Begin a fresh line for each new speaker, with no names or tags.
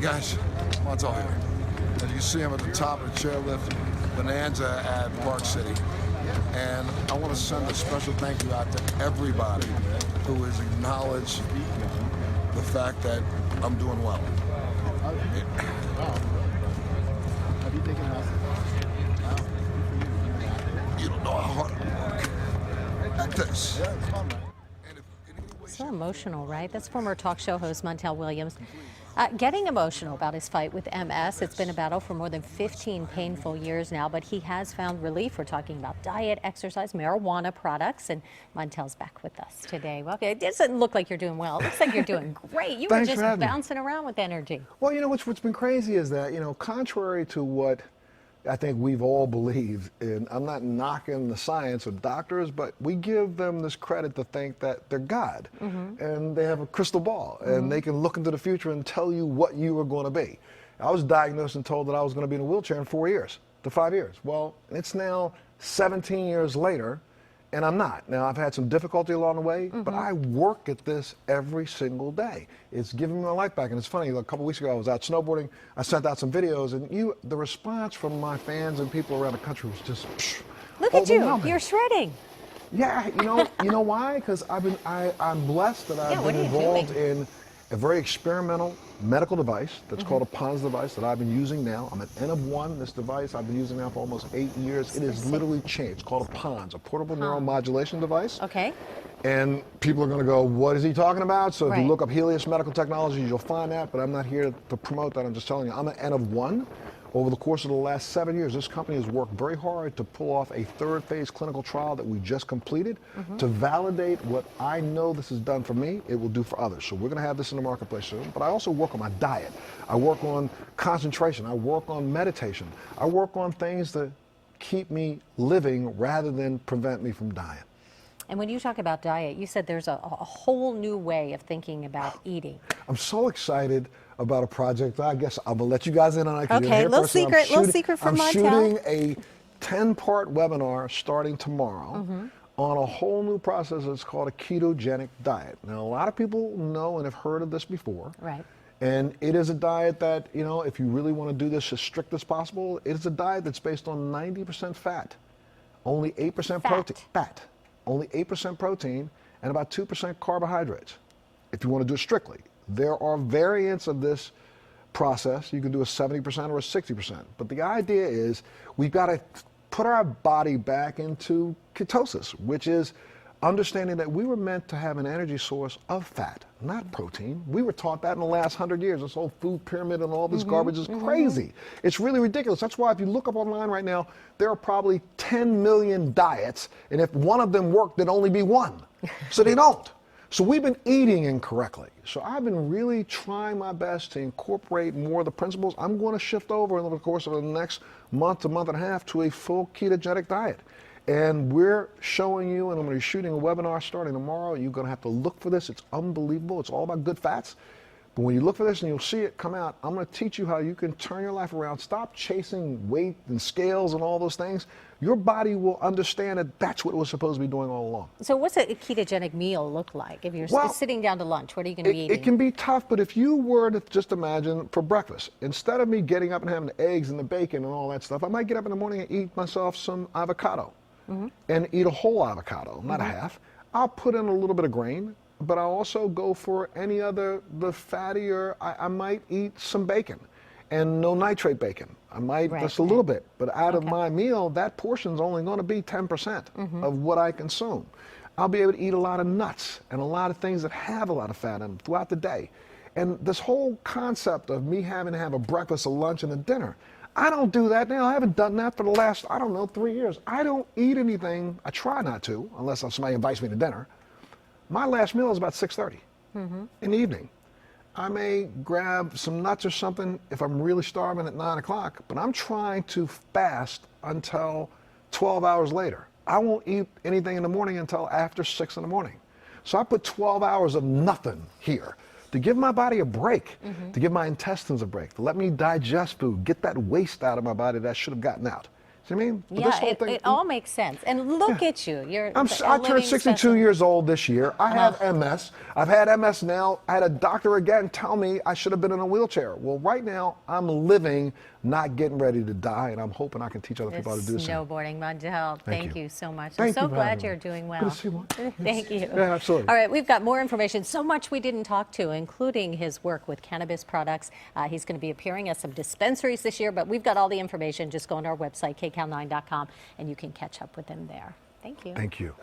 guys, Montel here. As you can see, I'm at the top of the chairlift bonanza at Park City. And I want to send a special thank you out to everybody who has acknowledged the fact that I'm doing well.
Have you taken lessons?
You don't know how hard I work at this.
Yeah, it's fun, right?
So emotional, right? That's former talk show host Montel Williams getting emotional about his fight with MS. It's been a battle for more than 15 painful years now, but he has found relief. We're talking about diet, exercise, marijuana products, and Montel's back with us today. Well, it doesn't look like you're doing well. It looks like you're doing great. You were
Thanks
just
for having me.
bouncing around with energy.
Well, you know, what's been crazy is that, you know, contrary to what I think we've all believed, and I'm not knocking the science of doctors, but we give them this credit to think that they're God, and they have a crystal ball, and they can look into the future and tell you what you are going to be. I was diagnosed and told that I was going to be in a wheelchair in 4 years to 5 years. Well, it's now 17 years later, and I'm not. Now, I've had some difficulty along the way, but I work at this every single day. It's giving me my life back. And it's funny, a couple weeks ago, I was out snowboarding. I sent out some videos, and the response from my fans and people around the country was just
Look at you.
overwhelming.
You're shredding.
Yeah, you know why? Because I'm blessed that I've
what
been
are you
involved
doing?
in a very experimental medical device that's called a PONS device that I've been using now. I'm an N of 1. This device I've been using now for almost 8 years. It has literally changed. It's called a PONS, a portable neuromodulation device.
Okay.
And people are going to go, what is he talking about? So if
Right.
you look up Helios Medical Technologies, you'll find that, but I'm not here to promote that. I'm just telling you, I'm an N of 1. Over the course of the last 7 years, this company has worked very hard to pull off a third phase clinical trial that we just completed to validate what I know this has done for me, it will do for others. So we're going to have this in the marketplace soon. But I also work on my diet. I work on concentration. I work on meditation. I work on things that keep me living rather than prevent me from dying.
And when you talk about diet, you said there's a whole new way of thinking about eating.
I'm so excited about a project. I guess I'm gonna let you guys in on it.
Okay, little secret from
I'm
Montel.
shooting a 10-part webinar starting tomorrow on a whole new process that's called a ketogenic diet. Now, a lot of people know and have heard of this before.
Right.
And it is a diet that, you know, if you really want to do this as strict as possible, it is a diet that's based on 90% fat, only 8% protein. Fat. Only 8% protein and about 2% carbohydrates, if you want to do it strictly. There are variants of this process. You can do a 70% or a 60%. But the idea is we've got to put our body back into ketosis, which is understanding that we were meant to have an energy source of fat, not protein. We were taught that in the last 100 years. This whole food pyramid and all this garbage is crazy. It's really ridiculous. That's why if you look up online right now, there are probably 10 million diets, and if one of them worked, there'd only be one. So they don't. So we've been eating incorrectly. So I've been really trying my best to incorporate more of the principles. I'm going to shift over over the course of the next month to month and a half to a full ketogenic diet. And we're showing you, and I'm going to be shooting a webinar starting tomorrow. You're going to have to look for this. It's unbelievable. It's all about good fats. But when you look for this and you'll see it come out, I'm going to teach you how you can turn your life around. Stop chasing weight and scales and all those things. Your body will understand that that's what it was supposed to be doing all along.
So what's a ketogenic meal look like? If you're sitting down to lunch, what are you going to be eating?
It can be tough, but if you were to just imagine for breakfast, instead of me getting up and having the eggs and the bacon and all that stuff, I might get up in the morning and eat myself some avocado and eat a whole avocado, not a half. I'll put in a little bit of grain, but I'll also go for any other, the fattier, I might eat some bacon and no nitrate bacon. I might just a little bit, but out of my meal, that portion's only going to be 10% of what I consume. I'll be able to eat a lot of nuts and a lot of things that have a lot of fat in them throughout the day. And this whole concept of me having to have a breakfast, a lunch, and a dinner, I don't do that now. I haven't done that for the last, 3 years. I don't eat anything. I try not to, unless somebody invites me to dinner. My last meal is about 6:30 in the evening. I may grab some nuts or something if I'm really starving at 9 o'clock, but I'm trying to fast until 12 hours later. I won't eat anything in the morning until after 6 in the morning. So I put 12 hours of nothing here to give my body a break, to give my intestines a break, to let me digest food, get that waste out of my body that I should have gotten out. See what I mean? But
Yeah,
this whole thing,
it all makes sense. And look at you. You're
I turned
living
62
specimen.
years old this year. I have MS. I've had MS now. I had a doctor again tell me I should have been in a wheelchair. Well, right now, I'm living, not getting ready to die, and I'm hoping I can teach other people how to do the same.
Snowboarding, Montel. Thank
you.
you so much.
Thank
I'm
you
so
for
glad
having
you're
me.
doing well.
Good to see you.
Thank you.
Yeah, absolutely.
All right, we've got more information. So much we didn't talk to, including his work with cannabis products. He's going to be appearing at some dispensaries this year, but we've got all the information. Just go on our website, kcal9.com, and you can catch up with him there. Thank you.
Thank you.